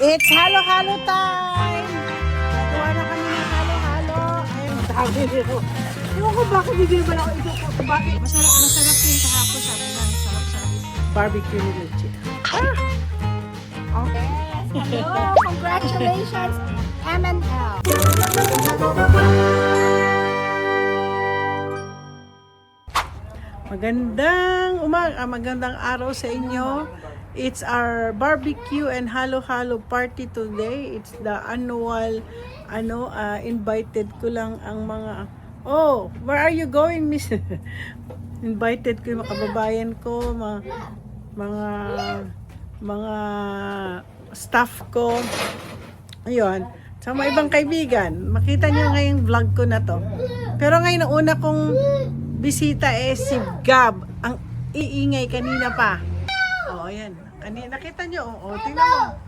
It's halo-halo time! Nagawa na kami ng halo-halo. Ayun, sabi nito. Ewan ko bakit hindi naman ako ito. Bakit? Masarap yung kahapon. Sabi na, sarap-sarap. Barbecue ni Luchi. Ah! Okay. Hello, congratulations, M&L. Magandang araw sa inyo. It's our barbecue and halo-halo party today. It's the annual invited ko lang ang mga where are you going, miss? Invited ko yung mga kababayan ko, mga staff ko. Ayun. Sa mga ibang kaibigan, makita niyo ngayong vlog ko na to. Pero ngayon ang una kong bisita si Gab. Ang iingay kanina pa. Ayan. Kanina, nakita niyo. Tingnan mo.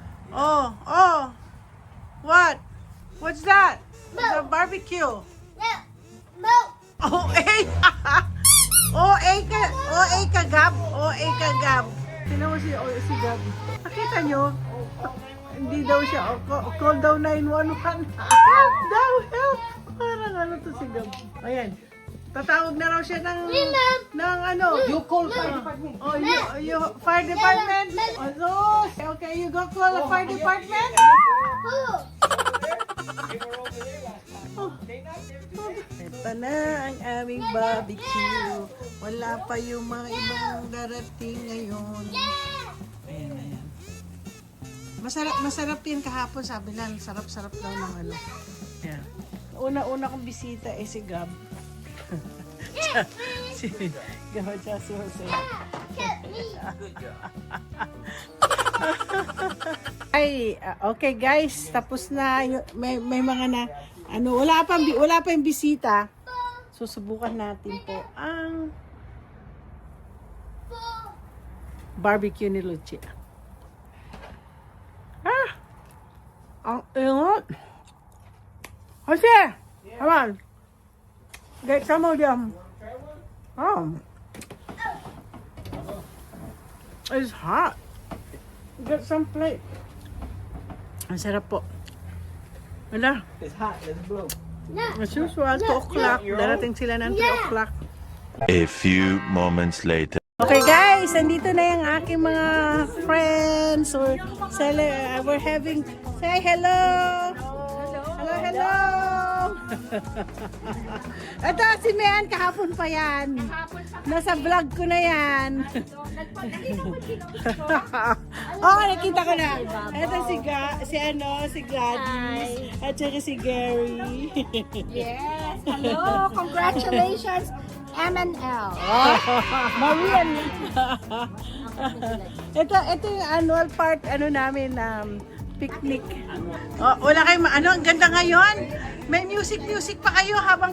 What? What's that? It's a barbecue. OA ka, Gab. OA ka, Gab. Tingnan mo si Gab. Nakita niyo? Hindi daw siya. Call daw 911. Help daw, help. Parang ano to si Gab. Ayan. Tatawag na raw siya ng You call fire department. You fire department? Okay, you go call the fire department? Ito na ang aming barbecue. Wala pa yung mga ibang darating ngayon. Ayan. Masarap yan kahapon, sabi lang. Sarap-sarap daw ng ano. Ayan. Una-una kong bisita si Gab. si Gab at si Jose. Okay guys, tapos na. May mga na, wala pa yung bisita. Susubukan natin po ang barbecue ni Lucia. Ang ingot. Jose, come on. Get some of them. It's hot. Get some plate. Ang sarap po. Wala. It's hot, let's blow. As usual, 2 o'clock. Darating sila ng 2 o'clock. A few moments later. Okay guys, andito na yung aking mga friends. We're having, say hello. Hello. Ito si Mean, kahapon pa yan. Nasa vlog ko na yan. Nakita ko na. Ito si Gladys. At saka si Gary. Yes, hello, congratulations, M&L. Marian. Ito yung annual part namin picnic. Wala kayong ang ganda ngayon. May music pa kayo habang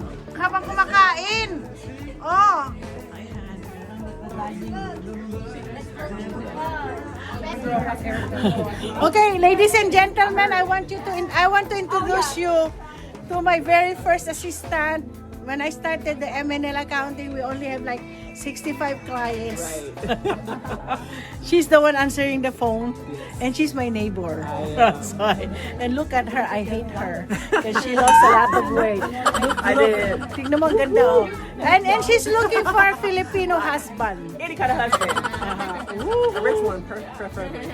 kumakain. Ayan. Okay, ladies and gentlemen, I want to introduce you to my very first assistant. When I started the MNL accounting, we only have like 65 clients. She's the one answering the phone, and she's my neighbor. And look at her, I hate her because she lost a lot of weight. Look. Tignan mo, ang ganda. And she's looking for a Filipino husband. Any kind of husband. A rich one, preferably.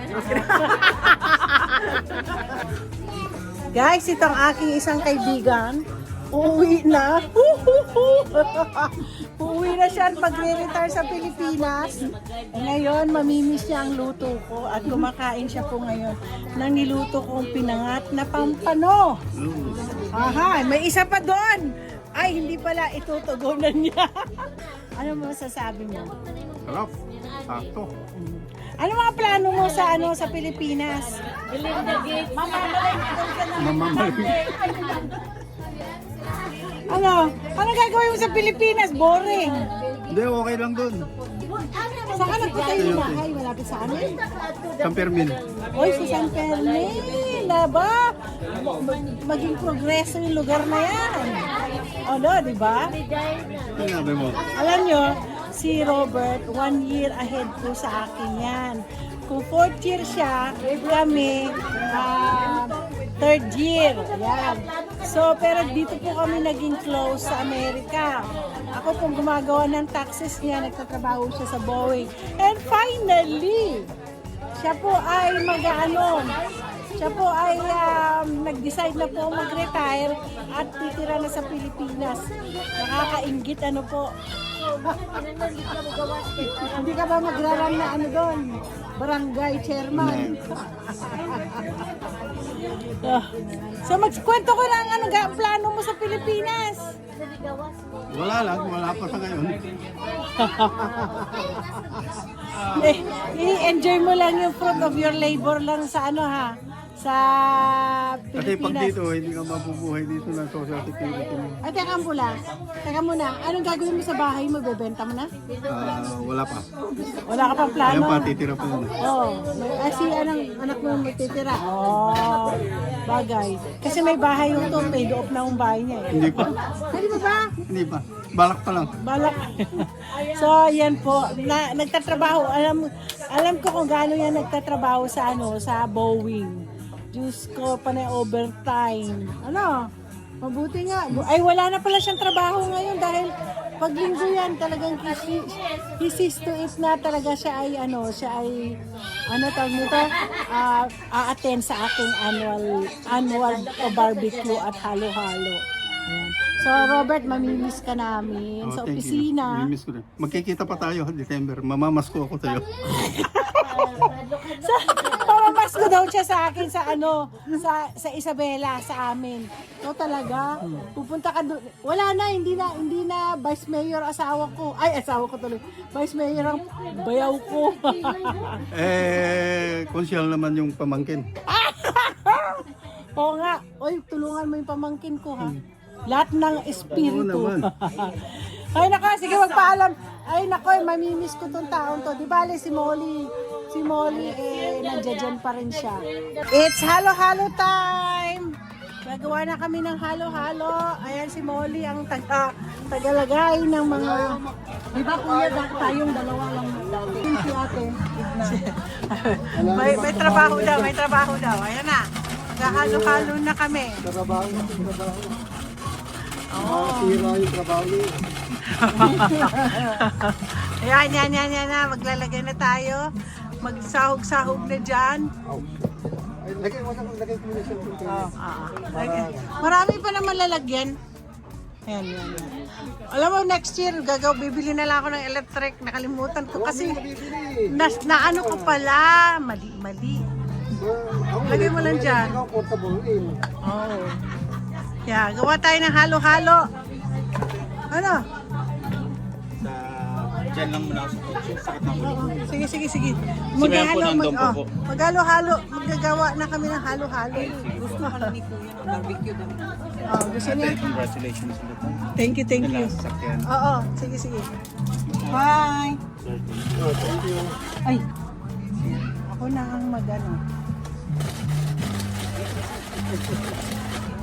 Guys, itong aking isang kaibigan. Uuwi na. Uuwi na siya pag-retire sa Pilipinas. Ngayon, mamimiss niya ang luto ko at kumakain siya po ngayon ng niluto kong pinangat na pampano. May isa pa doon. Ay, hindi pala, itutugunan niya. Ano mo masasabi mo? Sarap. Sakto. Ano mga plano mo sa Pilipinas? Mamamali. Ano gagawin mo sa Pilipinas? Boring. Hindi, okay lang dun. Saan ka nagpunta yung bahay? Malapit sa amin? San Fermin. Oy, sa San Fermin. Ba? Maging progreso yung lugar na yan. Di ba? Sinabi mo. Alam nyo, si Robert, 1 year ahead po sa akin yan. Kung 4th year siya, kami, 3rd year. Yan. So, pero dito po kami naging close sa Amerika. Ako pong gumagawa ng taxes niya, nagtatrabaho siya sa Boeing. And finally, siya po ay siya po ay nag-decide na po mag-retire at titira na sa Pilipinas. Nakakaingit po. Hindi ka ba magraran na doon? Barangay chairman. So magkwento ko lang ang plano mo sa Pilipinas. Wala pa sa ngayon. I-enjoy mo lang yung fruit of your labor lang sa sa Kasi pag Pilipinas. dito, hindi ka mabubuhay dito ng social security mo. Ay, teka muna. Anong gagawin mo sa bahay mo? Bebenta mo na? Wala pa. Wala ka pang plano? Ayan pa, titira pa yun. Oh, anak mo magtitira. Oh, bagay. Kasi may bahay yung to, paid off na yung bahay niya eh. Hindi pa. Hindi ba ba? Hindi pa. Balak pa lang. Balak. So, yan po. Nagtatrabaho. Alam ko kung gaano yan nagtatrabaho sa Boeing. Diyos ko, panay overtime. Mabuti nga. Ay, wala na pala siyang trabaho ngayon dahil pag linggo yan, talagang he sees to it na talaga siya ay tawag nito, a-attend sa ating annual barbecue at halo-halo. Ayan. So, Robert, mamimiss ka namin sa Thank opisina. you. Namimiss ko rin. Magkikita pa tayo December. Mamamas ko ako sa'yo. Pamamas ko daw siya sa akin sa Isabela, sa amin. So talaga, pupunta ka doon. Wala na, hindi na vice mayor asawa ko. Ay, asawa ko tuloy. Vice mayor ang bayaw ko. Konsyal naman yung pamangkin. Oo nga. Oy, tulungan mo yung pamangkin ko ha. Lahat ng espiritu. Oo naman. Ay nako, sige magpaalam. Ay nako, mamimiss ko tong taon to. Di bale si Molly nandiyan pa rin siya. It's halo-halo time. Gagawa na kami ng halo-halo. Ayan si Molly ang tagalagay ng mga. Di ba kuya, tayong dalawa lang dati. Si ate. may trabaho daw. Ayan na. Gahalo-halo na kami. Trabaho. Tira yung trabaho niya. Ayan na. Maglalagay na tayo. Magsahog-sahog na dyan. Lagay ko na siya. Marami pa naman lalagyan. Ayan. Alam mo, next year, bibili na lang ako ng electric. Nakalimutan ko kasi naano ko pala. Mali. Lagay mo lang dyan. Oo. Yeah, gawa tayo ng halo-halo. Ano? Diyan lang muna ako sa kotse. Sakit na ulo. Sige. Maghalo-halo. Maggagawa na kami ng halo-halo. Gusto ko lang ni Kuya ng barbecue daw. Gusto niya. Congratulations ulit. Thank you. Sasakyan. Oo, sige. Bye. Ay. Ako na ang magano.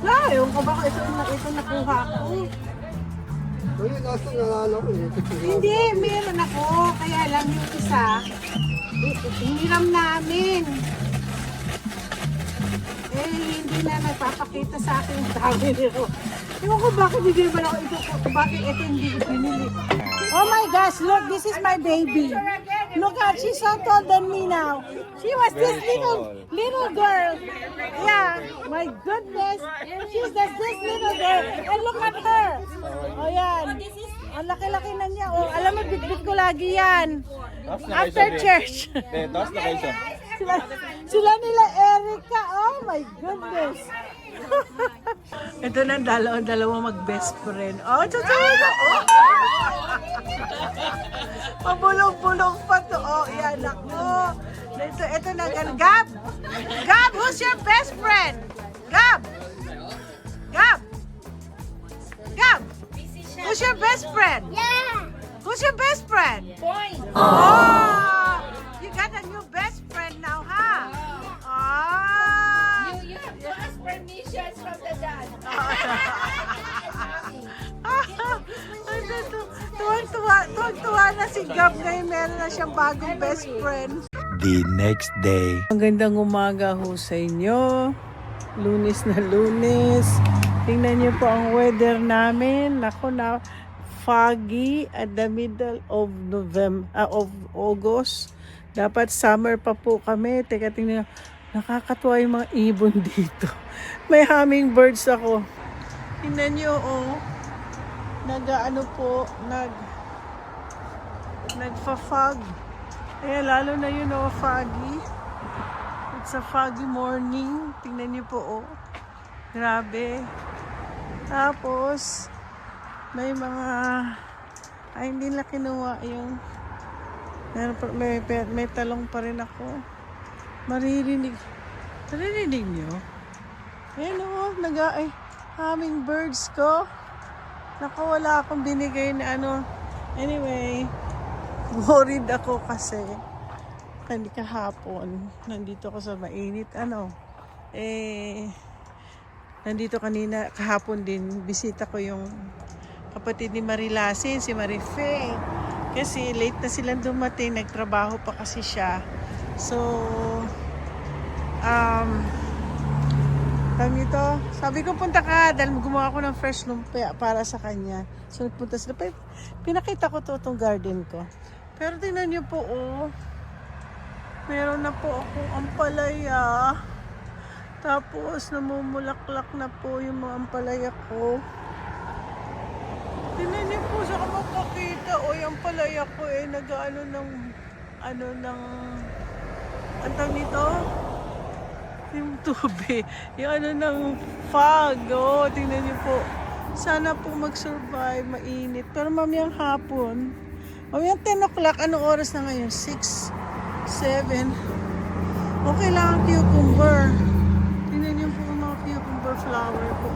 Ewan ko ba ito nakuha ko. Hindi, meron ako. Kaya lang yung isa, hiniram namin. Hindi na nagpapakita sa akin yung dami nito. Ewan ko bakit hindi ba ako ito, bakit ito hindi ko binili. Oh my gosh, look, this is my baby. Look at, she's so tall than me now. She was this little girl. Yeah, my goodness. She's this little girl. And look at her. Oh, yan. Ang laki-laki na niya. Oh, alam mo, bit-bit ko lagi yan. After church. Taas na kayo siya. Sila nila Erica. Oh my goodness. Ito na dalawa mag-best friend. Oh, totoo. Oh. Pabulong-bulong pa to. Oh, yan ako. Ito na. Gab, who's your best friend? Gab. Who's your best friend? Yeah! Who's your best friend? Point! Oh, you got a new best friend now, huh? Oh. You have to ask permissions from the dad. Tuwang-tuwa na si Gab ngayon, meron na siyang bagong best friend. The next day. Ang gandang umaga ho sa inyo. Lunes na Lunes. Tingnan niyo po ang weather namin. Nako na, foggy at the middle of of August. Dapat summer pa po kami. Teka, tingnan niyo. Nakakatuwa yung mga ibon dito. May hummingbirds ako. Tingnan niyo, oh. Nagfa-fog. Kaya lalo na yun, oh, foggy. It's a foggy morning. Tingnan niyo po, oh. Grabe. Tapos, may mga, hindi na kinuha yung, may talong pa rin ako. Maririnig niyo? Ayan, oh, hummingbirds ko. Naku, wala akong binigay na ano. Anyway, worried ako kasi kahapon, nandito ako sa mainit, nandito kahapon din, bisita ko yung kapatid ni Marilasin, si Marife. Kasi late na silang dumating, nagtrabaho pa kasi siya. So, sabi ko punta ka dahil gumawa ko ng fresh lumpia para sa kanya. So, nagpunta sila. Pinakita ko itong garden ko. Pero tingnan niyo po, oh. Meron na po akong ampalaya. Tapos, namumulaklak na po yung mga ampalaya ko. Tingnan niyo po, saka makakita. O, yung ampalaya ko nag-ano ng ang tawag nito? Yung tubig. Yung ng fog. O, tingnan niyo po. Sana po mag-survive, mainit. Pero mamayang hapon, mamayang 10 o'clock, anong oras na ngayon? 6, 7. Okay lang ang cucumber. Tingnan niyo po ang mga cucumber flower ko.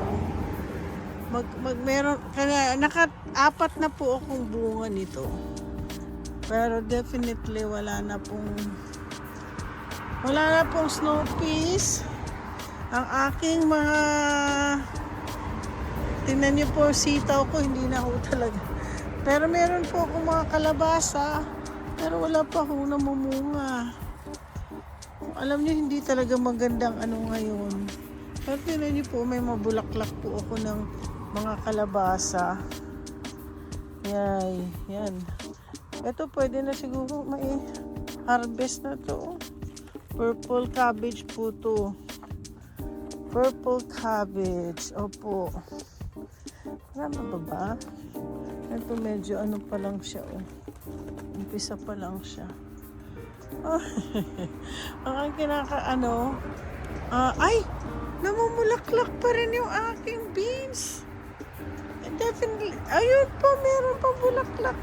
Naka-4 na po akong bunga nito. Pero definitely wala na pong snow peas. Ang aking mga, tingnan niyo po, sitaw ko, hindi na ho talaga. Pero meron po akong mga kalabasa. Pero wala pa ho namumunga. Alam niyo, hindi talaga magandang ngayon. Pero tingnan niyo po, may mabulaklak po ako ng mga kalabasa. Yan. Ito pwede na siguro harvest na to. Purple cabbage po to. Purple cabbage. Opo. Marami ba? Ito medyo pa lang siya, oh. Umpisa pa lang siya. Ang namumulaklak pa rin yung aking beans. Definitely. Ayun po, meron pa bulaklak.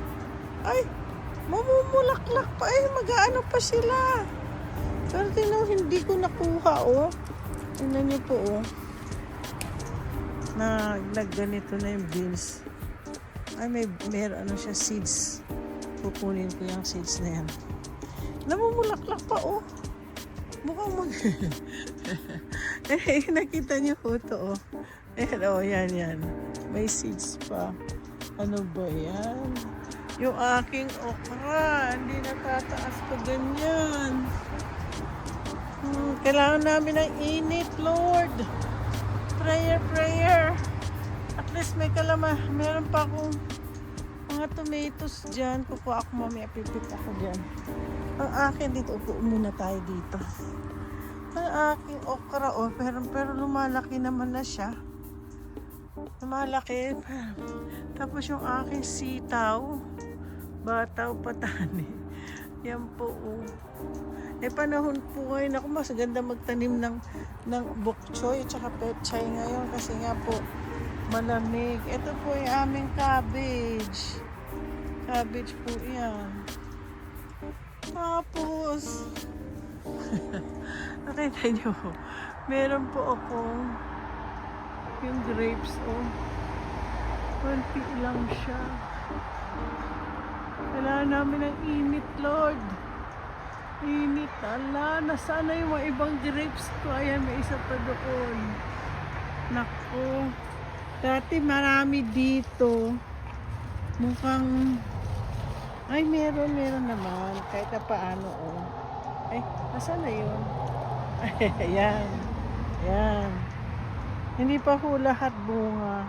Mamumulaklak pa. Mag-aano pa sila. Pero hindi ko nakuha, oh. Tingnan niyo po, oh. Nagganito na yung beans. Meron siya, seeds. Kukunin ko yung seeds na yan. Namumulaklak pa, oh. Mukhang nakita niyo po ito, oh. Yan. May seeds pa. Ano ba yan? Yung aking okra, hindi natataas pa ganyan. Kailangan namin ng init, Lord. Prayer. At least meron pa akong mga tomatoes dyan. Kukuha ako mamaya, pipit ako dyan. Ang akin dito, upo muna tayo dito. Ang aking okra, oh, pero lumalaki naman na siya. Lumalaki. Tapos yung aking sitaw, bataw patani. Yan po, oh. Panahon po ngayon ako, mas ganda magtanim ng bok choy at saka pechay ngayon kasi nga po malamig. Ito po yung aming cabbage. Cabbage po yan. Tapos, nakita nyo, meron po akong yung grapes, oh. Konti lang siya. Kailangan namin ng init, Lord. Init. Nasaan na yung mga ibang grapes ko? Ayan, may isa pa doon. Naku. Dati marami dito. Mukhang, meron naman. Kahit na paano, oh. Nasaan na yun? Ayan. Hindi pa ho lahat bunga.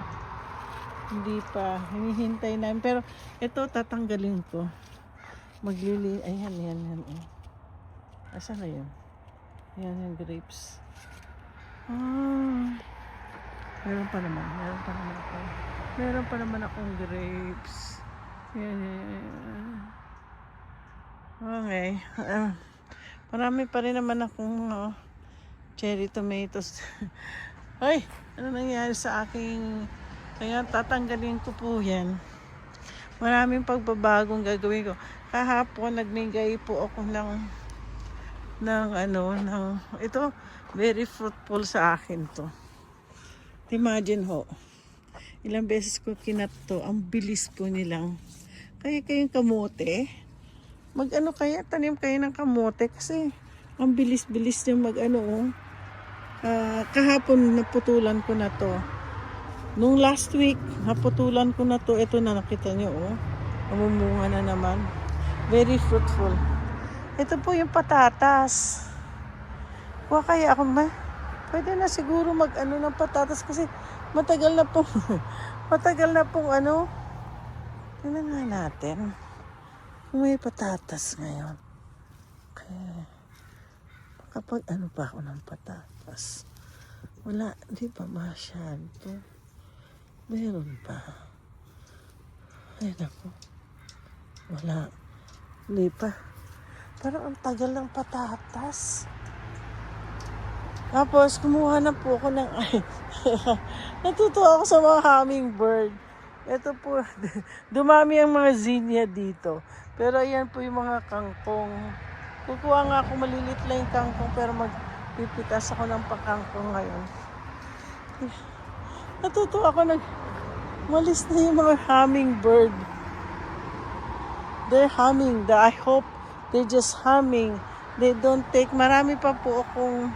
Hindi pa. Hinihintay namin. Pero ito tatanggalin ko. Ayan, yan. Asan na yun? Ayan yung grapes. Meron pa naman ako. Meron pa naman akong grapes. Yan. Okay. Marami pa rin naman akong cherry tomatoes. Ay, ano nangyari sa aking... Kaya tatanggalin ko po yan. Maraming pagbabagong gagawin ko. Kahapon nagbigay po ako ito, very fruitful sa akin to. Imagine ho, ilang beses ko kinat to, ang bilis po nilang. Kaya kayong kamote, tanim kayo ng kamote kasi ang bilis-bilis niya kahapon naputulan ko na to. Nung last week, naputulan ko na to. Ito na, nakita nyo, namumunga na naman. Very fruitful. Ito po yung patatas. Kuha kaya ako, pwede na siguro ng patatas kasi matagal na pong, tingnan nga natin. Kung may patatas ngayon. Okay. Kapag pa ako ng patatas. Wala, di ba masyado? Meron pa. Ay, naku. Wala. Hindi pa. Parang ang tagal ng patatas. Tapos, kumuha na po ako ng... Natutuwa ako sa mga hummingbird. Ito po, dumami ang mga zinnia dito. Pero ayan po yung mga kangkong. Kukuha nga ako, malilit lang yung kangkong, pero magpipitas ako ng pakangkong ngayon. Natutuwa ako malis na yung mga hummingbird. They're humming. I hope they're just humming. They don't take. Marami pa pong,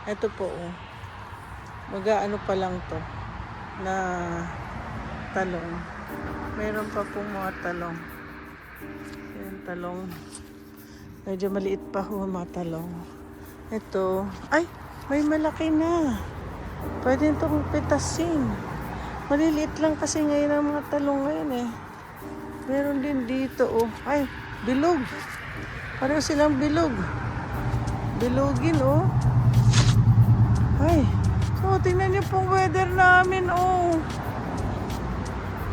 ito po, mag-aano pa lang to, na talong. Meron pa pong mga talong. Yan, talong. Medyo maliit pa ho mga talong. Ito, ay, may malaki na. Pwede itong pitasin. Maliliit lang kasi ngayon ang mga talong ngayon eh. Meron din dito Ay, bilog. Pareho silang bilog. Bilogin Ay. So, tingnan niyo pong weather namin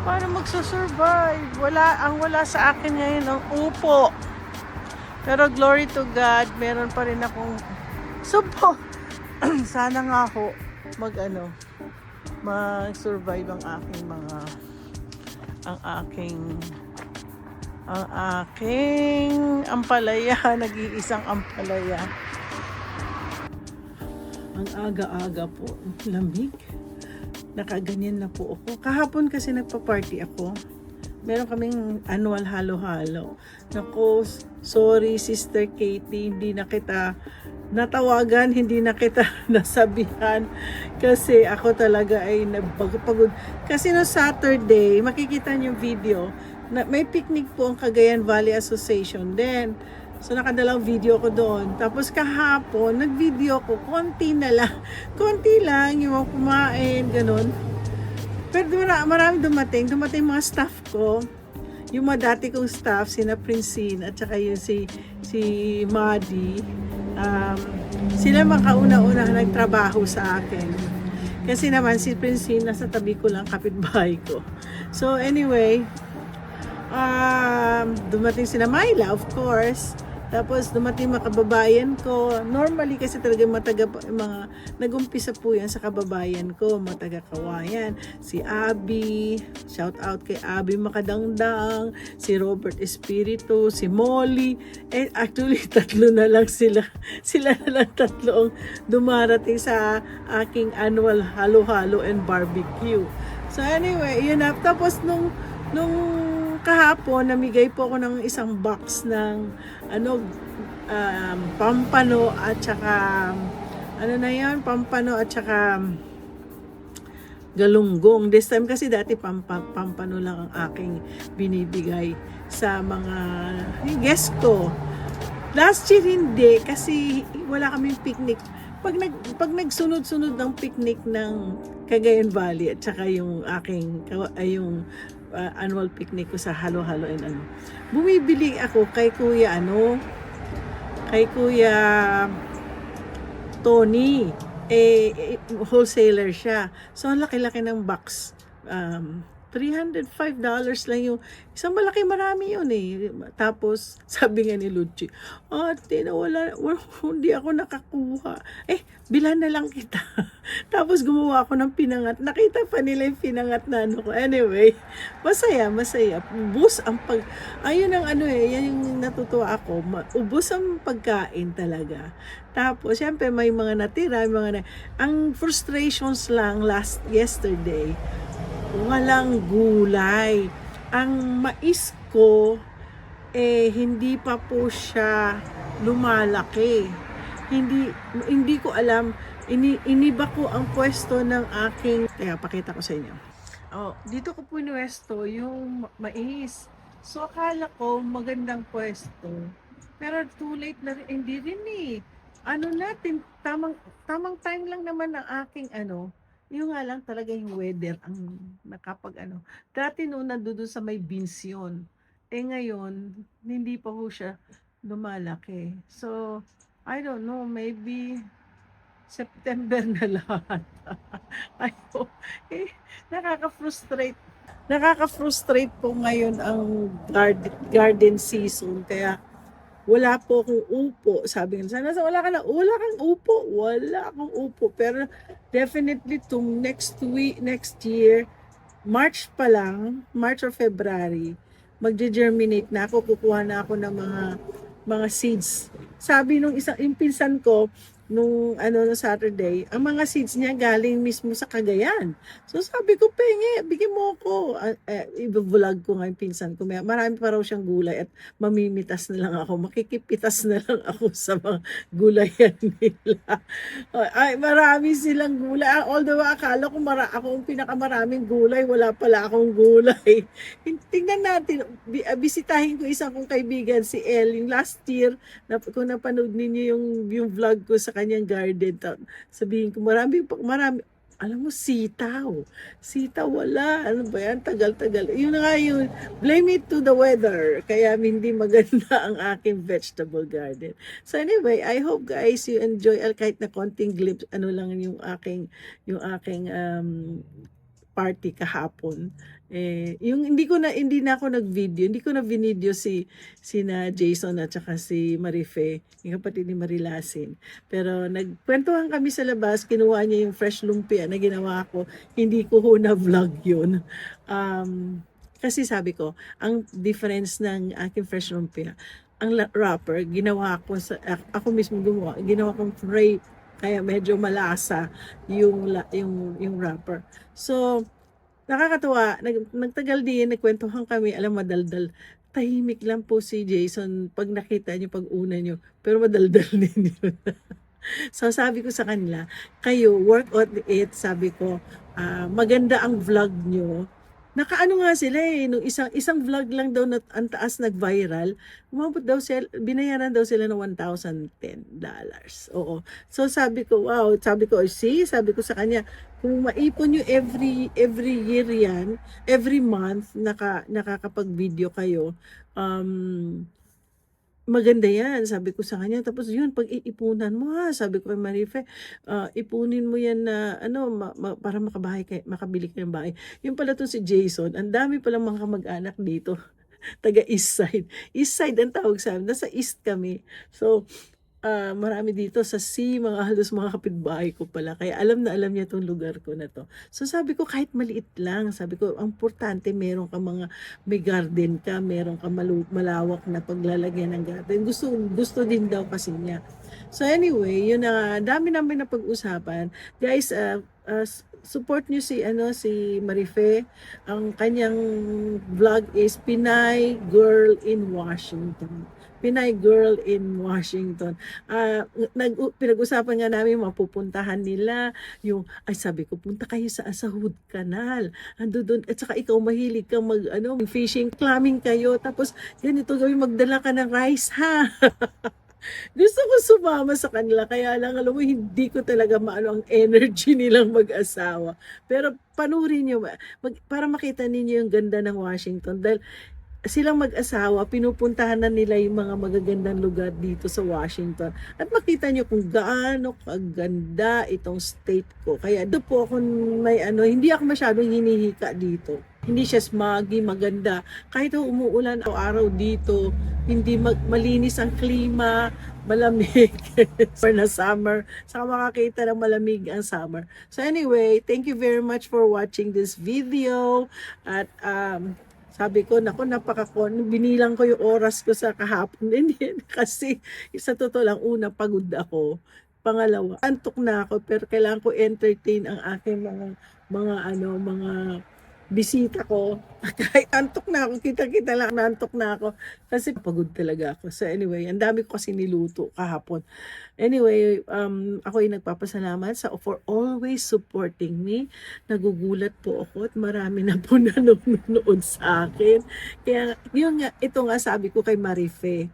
Paano magsusurvive? Wala sa akin ngayon ang upo. Pero glory to God, meron pa rin akong supo. Sana nga ho mag-survive ang aking ampalaya, nag-iisang ampalaya. Ang aga-aga po, lamig. Nakaganyan na po ako. Kahapon kasi nagpa-party ako. Meron kaming annual halo-halo. Naku, sorry Sister Katie, hindi na kita natawagan, hindi na kita nasabihan kasi ako talaga ay nabagpagod. Kasi no Saturday, makikita niyo video na may picnic po ang Cagayan Valley Association din. So nakadalawang video ko doon. Tapos kahapon, nag-video ko, konti lang yung kumain, ganun. Pero marami dumating mga staff ko. Yung mga dati kong staff, sina Princine at saka yung si Madi. Sila makauna-una nagtrabaho sa akin. Kasi naman si Princine nasa tabi ko lang, kapitbahay ko. So anyway, dumating sila Myla, of course. Tapos dumating mga kababayan ko. Normally kasi talaga mga nag-umpisa po yan sa kababayan ko, mga taga-Kawayan. Si Abby, shout out kay Abby Makadangdang, si Robert Espiritu, si Molly. Actually, tatlo na lang sila. Sila na lang tatlo ang dumarating sa aking annual halo-halo and barbecue. So anyway, yun na. Tapos nung kahapon, namigay po ako ng isang box ng pampano at saka pampano at saka galunggong. This time kasi dati pampano lang ang aking binibigay sa mga guest ko. Last year hindi kasi wala kaming picnic. pag nagsunod-sunod ng picnic ng Cagayan Valley at saka yung aking yung annual picnic ko sa Halo-Halo and ano. Bumibili ako kay Kuya Tony. Wholesaler siya. So, ang laki-laki ng box. $305 lang yung isang malaki, marami yun eh. Tapos, sabi nga ni Lucci, ate, hindi ako nakakuha. Bilan na lang kita. Tapos, gumawa ako ng pinangat. Nakita pa nila yung pinangat na ano ko. Anyway, masaya. Ubus ang ayun ang yan yung natutuwa ako. Ubus ang pagkain talaga. Tapos, syempre, may mga natira, ang frustrations lang yesterday, walang gulay. Ang mais ko, hindi pa po siya lumalaki. Hindi ko alam, iniba ko ang pwesto ng aking, pakita ko sa inyo. Dito ko po inuwesto yung mais. So, akala ko magandang pwesto. Pero too late na rin, hindi rin eh. Tamang time lang naman ng aking yung nga lang talaga yung weather ang dati noon nandoon sa may Binsyon. Ngayon, hindi pa ho siya lumalaki. So, I don't know, maybe September na lahat. Nakaka-frustrate. Nakaka-frustrate po ngayon ang garden season. Kaya, wala po akong upo. Sabi nga, sana wala kang upo. Wala akong upo. Pero definitely next year, March pa lang, March or February, magge-germinate na ako, kukuha na ako ng mga seeds. Sabi yung pinsan ko, nung Saturday, ang mga seeds niya galing mismo sa Cagayan. So sabi ko, penge, bigyan mo ako. I-vlog ko nga yung pinsan ko. Marami pa raw siyang gulay at mamimitas na lang ako. Makikipitas na lang ako sa mga gulayan nila. Marami silang gulay. Although akala ko ako ang pinakamaraming gulay, wala pala akong gulay. Tingnan natin, bisitahin ko isang kong kaibigan, si El. Yung last year, kung napanood ninyo yung vlog ko sa kanyang garden, sabihin ko, marami, alam mo, sitaw wala, ano ba yan, tagal, yun nga yun, blame it to the weather, kaya hindi maganda ang aking vegetable garden. So anyway, I hope guys you enjoy, kahit na konting glimpse, lang yung aking party kahapon. Hindi na ako nag-video, hindi ko na video si na Jason at saka si Marife, yung kapatid ni Marilasin. Pero nagkwentuhan kami sa labas, kinuha niya yung fresh lumpia na ginawa ko, hindi ko na vlog yun. Kasi sabi ko, ang difference ng aking fresh lumpia, ang wrapper, ako mismo ginawa kong fray, kaya medyo malasa yung wrapper. So, nakakatuwa, nagtagal din, nagkwentuhan kami, alam, madaldal. Tahimik lang po si Jason pag nakita niyo, pag una niyo, pero madaldal din yun. So sabi ko sa kanila, kayo, work on it, sabi ko, maganda ang vlog niyo. Nakaano nga sila nung isang vlog lang daw na ang taas nag-viral, umabot daw binayaran daw sila ng $1,010. Oo. So sabi ko, wow, sabi ko sa kanya, kung maipon nyo every year yan, every month nakakapag-video kayo, maganda yan, sabi ko sa kanya. Tapos yun, pag iipunan mo sabi ko kay Marife, ipunin mo yan na para makabili ka ng bahay. Yung pala to si Jason, ang dami palang mga kamag-anak dito, taga East Side. East Side ang tawag sa amin, nasa East kami. So, marami dito sa halos mga kapitbahay ko pala. Kaya alam na alam niya itong lugar ko na to. So sabi ko, kahit maliit lang, sabi ko, ang importante, meron ka may garden ka, meron ka malawak na paglalagyan ng garden. Gusto din daw kasi niya. So anyway, yun na, dami namin na pag-usapan. Guys, support niyo si Marife. Ang kanyang vlog is Pinay Girl in Washington. Pinay Girl in Washington. Pinag-usapan nga namin mapupuntahan nila yung, sabi ko, punta kayo sa Asahud Canal. Ando doon, at saka ikaw mahilig ka fishing, clamming kayo, tapos ganito gawin, magdala ka ng rice, ha? Gusto ko sumama sa kanila, kaya lang alam mo, hindi ko talaga maano ang energy nilang mag-asawa. Pero panurin nyo, para makita ninyo yung ganda ng Washington. Dahil silang mag-asawa, pinupuntahan na nila yung mga magagandang lugar dito sa Washington. At makita nyo kung gaano kaganda itong state ko. Kaya doon po ako hindi ako masyadong hinihika dito. Hindi siya smoggy, maganda. Kahit umuulan araw dito, hindi malinis ang klima, malamig for na summer. Saka makakita ng malamig ang summer. So anyway, thank you very much for watching this video. At sabi ko, binilang ko yung oras ko sa kahapon. Hindi, kasi sa totoo lang, una, pagod ako. Pangalawa, antok na ako, pero kailangan ko entertain ang aking mga bisita ko. Kahit antok na ako, kita-kita lang, nantok na ako. Kasi pagod talaga ako. So anyway, ang dami ko kasi niluto kahapon. Anyway, ako ay nagpapasalamat for always supporting me. Nagugulat po ako at marami na po nanonood sa akin. Kaya ito nga sabi ko kay Marife,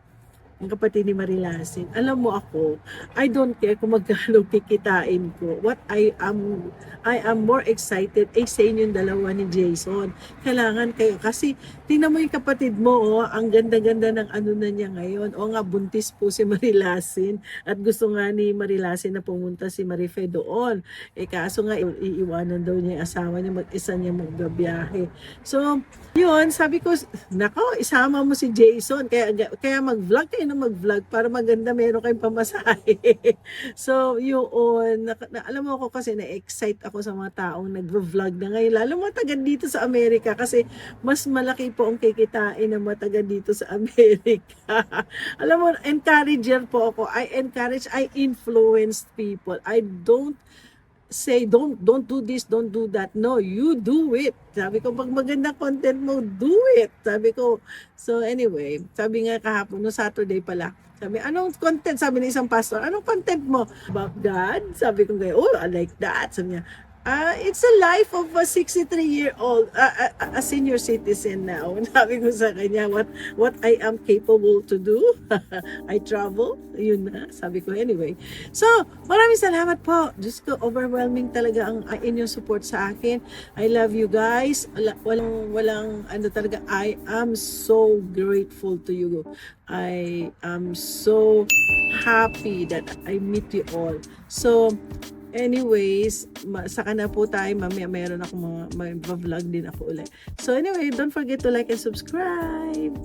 ang kapatid ni Marilasin, alam mo ako, I don't care kung magkano kikitain ko. What I am more excited ay sa inyong dalawa ni Jason. Kailangan kayo, kasi tingnan mo yung kapatid mo, ang ganda-ganda ng na niya ngayon. O nga, buntis po si Marilasin at gusto nga ni Marilasin na pumunta si Marife doon. Kaso nga, iiwanan daw niya yung asawa niya, mag-isa niya magbabiyahe. So, yun, sabi ko, nako, isama mo si Jason, kaya mag-vlog kayo na mag-vlog para maganda, meron kayong pamasahe. So, yun, alam mo ako kasi na-excite ako sa mga taong nag-vlog na ngayon, lalo mga taga dito sa Amerika kasi mas malaki po ang kikitain ng mga taga dito sa Amerika. Alam mo, encourager po ako. I influence people. I don't say, don't do this, don't do that. No, you do it. Sabi ko, pag magandang content mo, do it. Sabi ko, so anyway, sabi nga kahapon, no Saturday pala, sabi, anong content? Sabi ng isang pastor, anong content mo? About God? Sabi ko, oh, I like that. Sabi niya, it's a life of a 63-year-old, a senior citizen now. Sabi ko sa kanya, what I am capable to do. I travel. Yun na. Sabi ko, anyway. So, maraming salamat po. Diyos ko, overwhelming talaga ang inyong support sa akin. I love you guys. Walang talaga. I am so grateful to you. I am so happy that I meet you all. So, anyways, saka na po tayo. Mamaya mayroon ako may vlog din ako ulit. So anyway, don't forget to like and subscribe.